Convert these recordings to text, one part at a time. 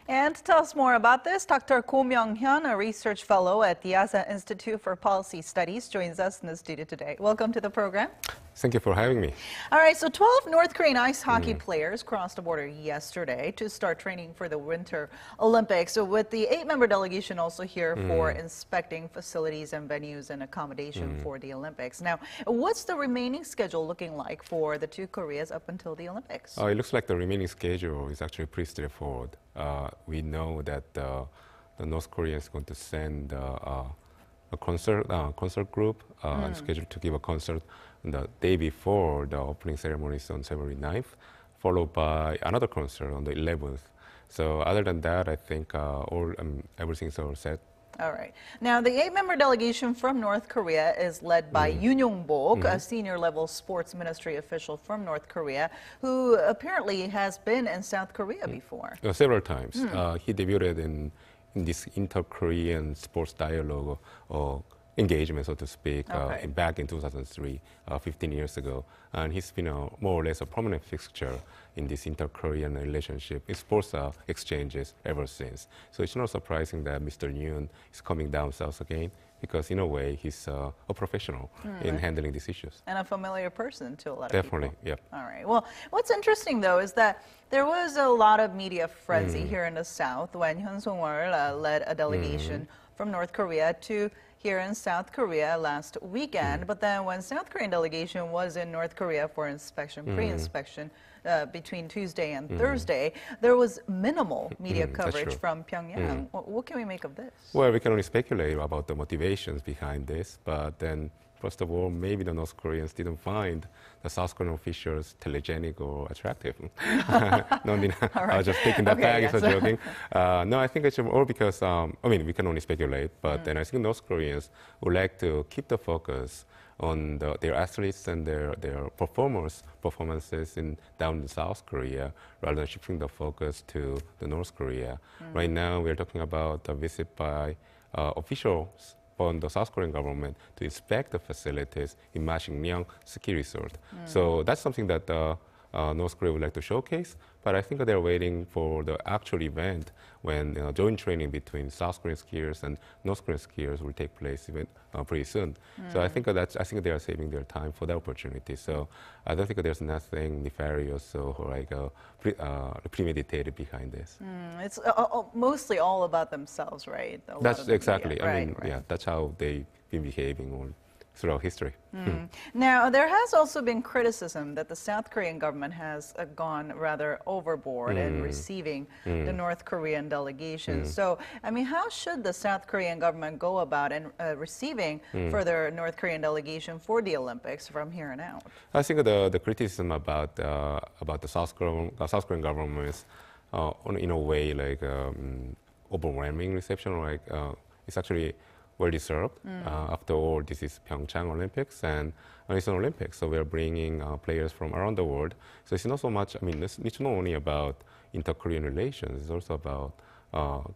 And to tell us more about this, Dr. Ko Myong-hyun, a research fellow at the Asan Institute for Policy Studies, joins us in the studio today. Welcome to the program. Thank you for having me. All right, so 12 North Korean ice hockey players crossed the border yesterday to start training for the Winter Olympics. So with the 8-member delegation also here for inspecting facilities and venues and accommodation for the Olympics. Now, what's the remaining schedule looking like for the two Koreas up until the Olympics? It looks like the remaining schedule is actually pretty straightforward. We know that the North Korea is going to send a concert group scheduled to give a concert the day before the opening ceremonies on February 9th, followed by another concert on the 11th. So other than that, I think everything's all set. All right. Now, the 8-member delegation from North Korea is led by Yun Yong-bok, a senior-level sports ministry official from North Korea, who apparently has been in South Korea before. Several times. He debuted in this inter-Korean sports dialogue or engagement, so to speak, back in 2003, 15 years ago. And he's been more or less a prominent fixture in this inter-Korean relationship, in sports exchanges ever since. So it's not surprising that Mr. Yoon is coming down south again, because in a way, he's a professional in handling these issues. And a familiar person to a lot of people. Definitely, yep. All right. Well, what's interesting, though, is that there was a lot of media frenzy here in the South when Hyon Song-wol led a delegation from North Korea to here in South Korea last weekend. But then when South Korean delegation was in North Korea for inspection, pre-inspection, between Tuesday and Thursday, there was minimal media coverage from Pyongyang. What can we make of this? Well, we can only speculate about the motivations behind this, but then first of all, maybe the North Koreans didn't find the South Korean officials telegenic or attractive. No, I was just taking that back if I'm joking. No, I think it's all because, I mean, we can only speculate, but then I think North Koreans would like to keep the focus on their athletes and their performances down in South Korea, rather than shifting the focus to the North Korea. Right now, we're talking about a visit by officials on the South Korean government to inspect the facilities in Myong-hyun ski resort. So that's something that North Korea would like to showcase, but I think they're waiting for the actual event when joint training between South Korean skiers and North Korean skiers will take place even pretty soon. So I think they are saving their time for that opportunity. So I don't think there's nothing nefarious or like premeditated behind this. It's mostly all about themselves, right? That's exactly. I mean, yeah, that's how they've been behaving throughout history. Now, there has also been criticism that the South Korean government has gone rather overboard in receiving the North Korean delegation. So, I mean, how should the South Korean government go about receiving further North Korean delegation for the Olympics from here on out? I think the criticism about the South Korean government is, in a way, like overwhelming reception. Like it's actually well deserved. After all, this is Pyeongchang Olympics and it's an Olympics, so we're bringing players from around the world. So it's not so much, I mean, it's not only about inter-Korean relations, it's also about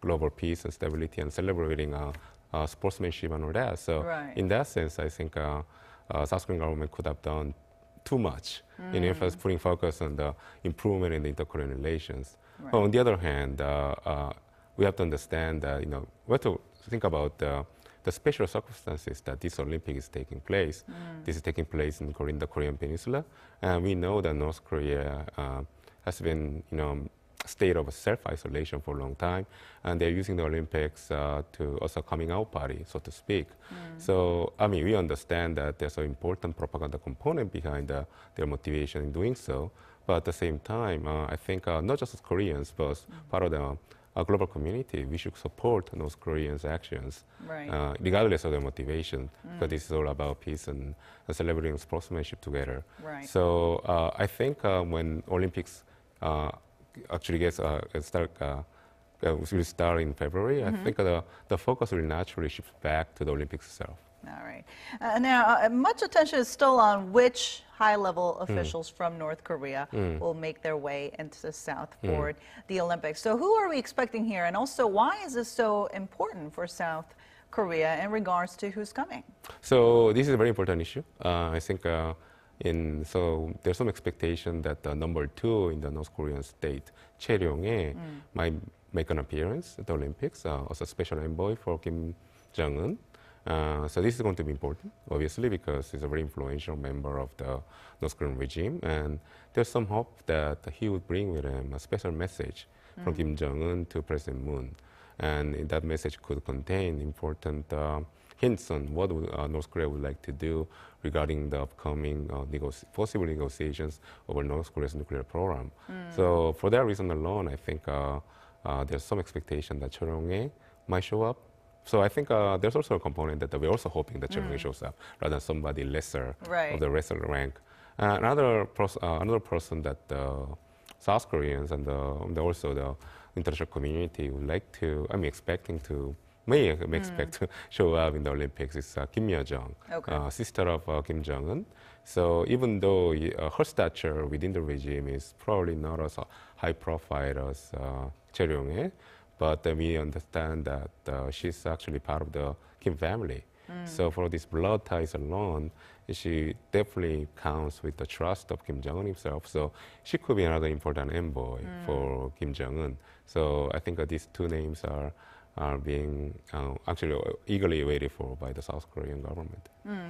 global peace and stability and celebrating sportsmanship and all that. So in that sense, I think South Korean government could have done too much in putting focus on the improvement in the inter-Korean relations. But on the other hand, we have to understand that, we have to think about the special circumstances that this Olympics is taking place. This is taking place in the Korean Peninsula, and we know that North Korea has been, a state of self-isolation for a long time, and they're using the Olympics to also coming out party, so to speak. So, I mean, we understand that there's an important propaganda component behind their motivation in doing so, but at the same time, I think not just as Koreans, but part of the global community, we should support North Koreans' actions, regardless of their motivation, because this is all about peace and celebrating sportsmanship together. So I think when Olympics actually will start in February, I think the focus will naturally shift back to the Olympics itself. All right. Now, much attention is still on which high-level officials from North Korea will make their way into the South for the Olympics. So who are we expecting here? And also, why is this so important for South Korea in regards to who's coming? So this is a very important issue. I think so there's some expectation that number 2 in the North Korean state, Cheryong-e, might make an appearance at the Olympics as a special envoy for Kim Jong-un. So this is going to be important, obviously, because he's a very influential member of the North Korean regime, and there's some hope that he would bring with him a special message from Kim Jong-un to President Moon, and that message could contain important hints on what North Korea would like to do regarding the upcoming possible negotiations over North Korea's nuclear program. So for that reason alone, I think there's some expectation that Cho Ryong-hae might show up. So I think there's also a component that we're also hoping that Cho Ryong-hae shows up rather than somebody lesser of the wrestler rank. Another person that South Koreans and also the international community would like to, may expect to show up in the Olympics is Kim Yo-jong, sister of Kim Jong-un. So even though her stature within the regime is probably not as high profile as Cho Ryong-hae, but we understand that she's actually part of the Kim family. So for these blood ties alone, she definitely counts with the trust of Kim Jong-un himself. So she could be another important envoy for Kim Jong-un. So I think these two names are being actually eagerly waited for by the South Korean government.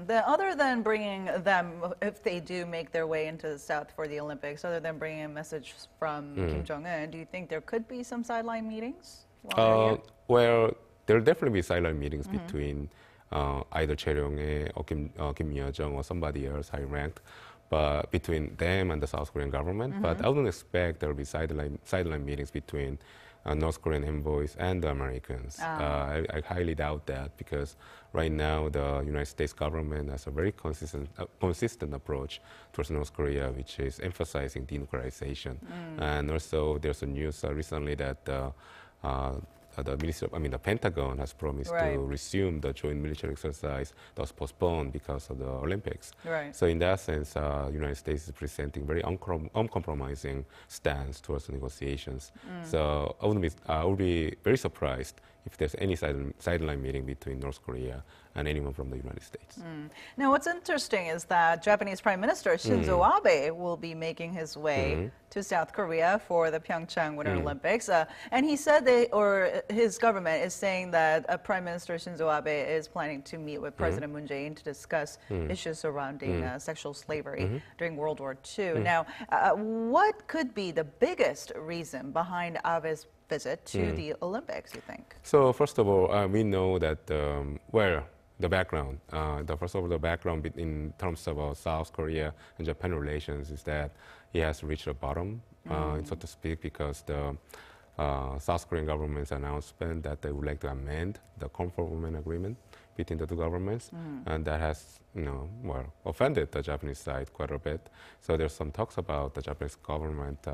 Other than bringing them, if they do make their way into the South for the Olympics, other than bringing a message from Kim Jong-un, do you think there could be some sideline meetings? Well, there'll definitely be sideline meetings between either Cho Ryong-hae or Kim Yo-jong or somebody else high-ranked, but between them and the South Korean government. But I wouldn't expect there will be sideline meetings between North Korean envoys and the Americans. I highly doubt that, because right now the United States government has a very consistent approach towards North Korea, which is emphasizing denuclearization. And also there's a news recently that the Pentagon has promised to resume the joint military exercise that was postponed because of the Olympics. So in that sense, the United States is presenting very uncompromising stance towards the negotiations. So I would be very surprised if there's any sideline meeting between North Korea and anyone from the United States. Now, what's interesting is that Japanese Prime Minister Shinzo Abe will be making his way to South Korea for the Pyeongchang Winter Olympics. And he said his government is saying that Prime Minister Shinzo Abe is planning to meet with President Moon Jae-in to discuss issues surrounding sexual slavery during World War II. Now, what could be the biggest reason behind Abe's visit to the Olympics, you think? So first of all, we know that, the background, the background in terms of South Korea and Japan relations is that it has reached a bottom, so to speak, because the South Korean government's announcement that they would like to amend the Comfort Women Agreement between the two governments, and that has, offended the Japanese side quite a bit. So there's some talks about the Japanese government,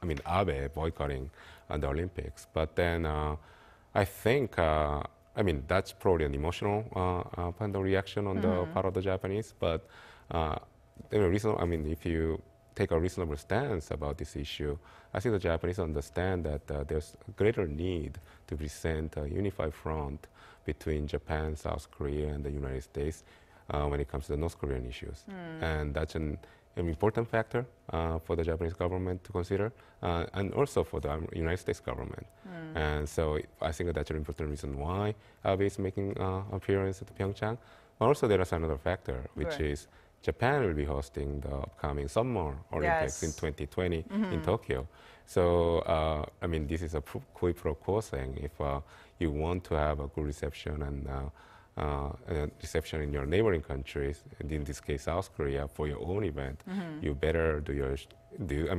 Abe boycotting the Olympics. But then I think, that's probably an emotional kind of reaction on the part of the Japanese. But if you take a reasonable stance about this issue, I think the Japanese understand that there's greater need to present a unified front between Japan, South Korea, and the United States when it comes to the North Korean issues. And that's an important factor for the Japanese government to consider, and also for the United States government. And so I think that's an important reason why Abe is making an appearance at Pyeongchang. Also, there is another factor, which is Japan will be hosting the upcoming Summer Olympics in 2020 in Tokyo. So, this is a quid pro quo thing. If you want to have a good reception and reception in your neighboring countries, and in this case South Korea, for your own event, you better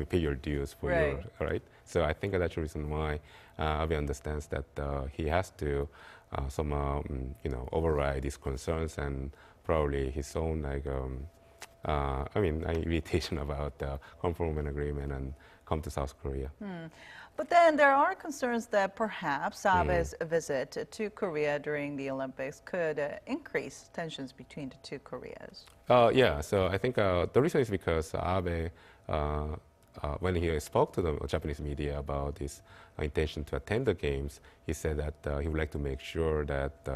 pay your dues for your, right? So I think that's the reason why Abe understands that he has to somehow, override these concerns and probably his own irritation about the Comfort Women Agreement and come to South Korea. But then there are concerns that perhaps Abe's visit to Korea during the Olympics could increase tensions between the two Koreas. So I think the reason is because Abe, when he spoke to the Japanese media about his intention to attend the Games, he said that he would like to make sure that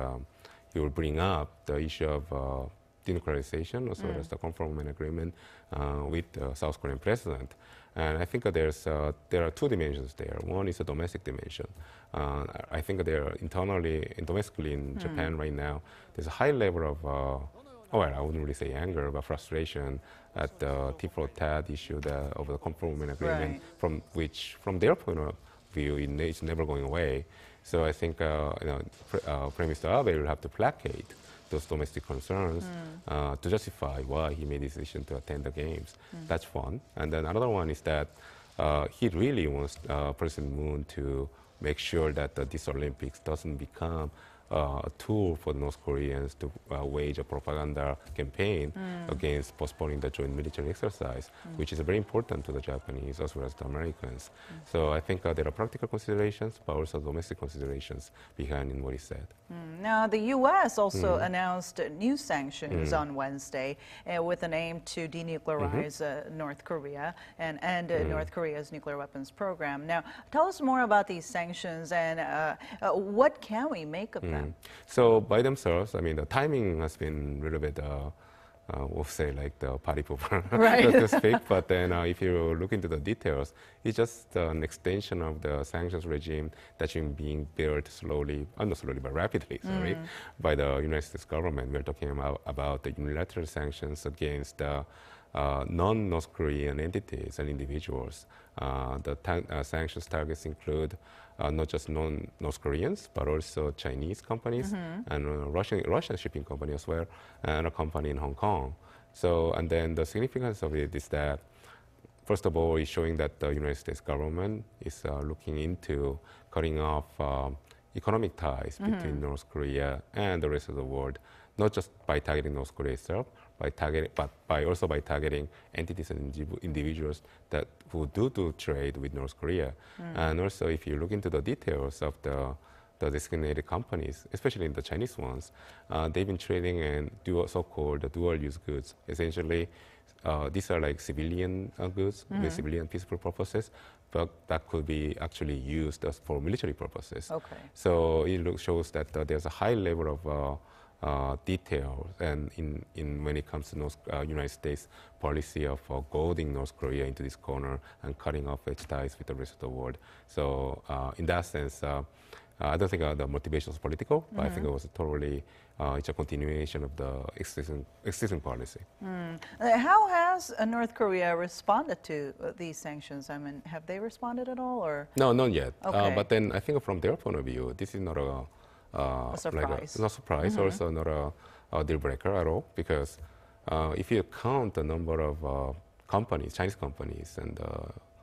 he will bring up the issue of denuclearization, as well as the Comfort Women Agreement with the South Korean president. And I think there are two dimensions there. One is a domestic dimension. I think there are internally and domestically in Japan right now, there's a high level of, well, I wouldn't really say anger, but frustration at the tit-for-tat issue of the compromise agreement, from their point of view, it's never going away. So I think Prime Minister Abe will have to placate those domestic concerns to justify why he made the decision to attend the games. That's one. And then another one is that he really wants President Moon to make sure that this Olympics doesn't become a tool for North Koreans to wage a propaganda campaign against postponing the joint military exercise, which is very important to the Japanese as well as the Americans. So I think there are practical considerations, but also domestic considerations behind in what he said. Now, the U.S. also announced new sanctions on Wednesday with an aim to denuclearize North Korea and end North Korea's nuclear weapons program. Now, tell us more about these sanctions and what can we make of them? So by themselves, I mean, the timing has been a little bit, we'll say like the party pooper, so to speak. But then if you look into the details, it's just an extension of the sanctions regime that's being built slowly, not slowly, but rapidly, sorry, by the United States government. We're talking about the unilateral sanctions against non-North Korean entities and individuals. The sanctions targets include not just non-North Koreans, but also Chinese companies and Russian shipping company as well, and a company in Hong Kong. So, and then the significance of it is that, first of all, it's showing that the United States government is looking into cutting off economic ties between North Korea and the rest of the world, not just by targeting North Korea itself, but also by targeting entities and individuals who do trade with North Korea. And also, if you look into the details of the designated companies, especially the Chinese ones, they've been trading in so-called dual-use goods. Essentially, these are like civilian goods with civilian peaceful purposes, but that could be actually used for military purposes. Okay. So it shows that there's a high level of detail and in when it comes to United States policy of goading North Korea into this corner and cutting off its ties with the rest of the world. So in that sense, I don't think the motivation was political, but I think it was totally it's a continuation of the existing policy. How has North Korea responded to these sanctions? I mean, have they responded at all, or? No, not yet. Okay. But then I think from their point of view, this is not a surprise. Not surprise, also not a deal breaker at all, because if you count the number of companies, Chinese companies and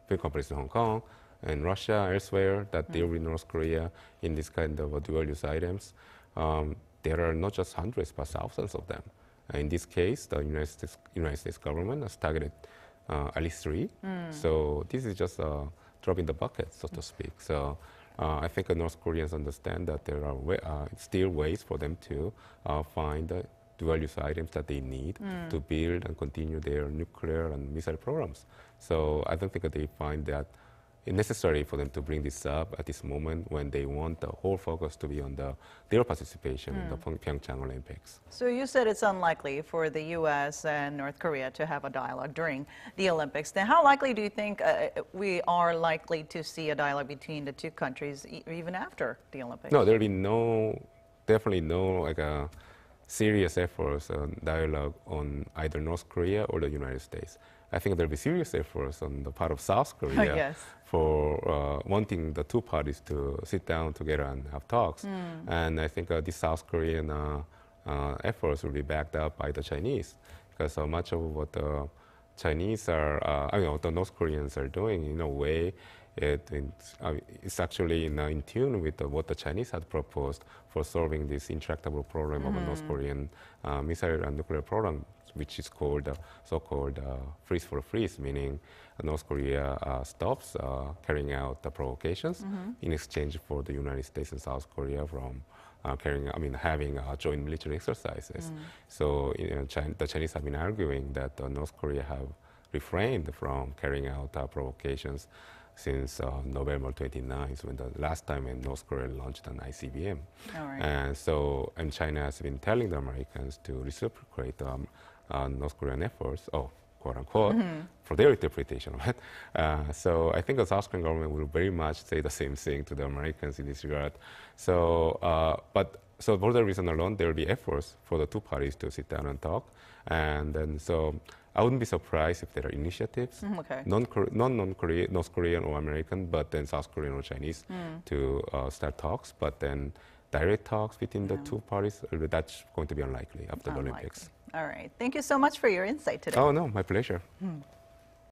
big companies in Hong Kong and Russia, elsewhere, that deal with North Korea in this kind of dual-use items, there are not just hundreds, but thousands of them. In this case, the United States government has targeted at least 3. So this is just a drop in the bucket, so to speak. So I think North Koreans understand that there are still ways for them to find the dual-use items that they need to build and continue their nuclear and missile programs. So I don't think they find that necessary for them to bring this up at this moment when they want the whole focus to be on their participation in the Pyeongchang Olympics. So you said it's unlikely for the U.S. and North Korea to have a dialogue during the Olympics. Then how likely do you think we are likely to see a dialogue between the two countries even after the Olympics? No, there'll be definitely no serious efforts on dialogue on either North Korea or the United States. I think there'll be serious efforts on the part of South Korea for wanting the two parties to sit down together and have talks. And I think these South Korean efforts will be backed up by the Chinese, because much of what the Chinese are, what the North Koreans are doing, in a way, it's actually in tune with what the Chinese had proposed for solving this intractable problem of a North Korean missile and nuclear program, which is called so-called freeze for freeze, meaning North Korea stops carrying out the provocations in exchange for the United States and South Korea from having joint military exercises. So the Chinese have been arguing that North Korea have refrained from carrying out provocations since November 29th, when the last time when North Korea launched an ICBM. And China has been telling the Americans to reciprocate North Korean efforts, quote unquote, for their interpretation of it. So I think the South Korean government will very much say the same thing to the Americans in this regard. So, so for that reason alone, there will be efforts for the two parties to sit down and talk. And then, so I wouldn't be surprised if there are initiatives, Okay. non-Korean, North Korean or American, but then South Korean or Chinese to start talks. But then direct talks between the two parties, that's going to be unlikely after the Olympics. All right. Thank you so much for your insight today. Oh, no, my pleasure.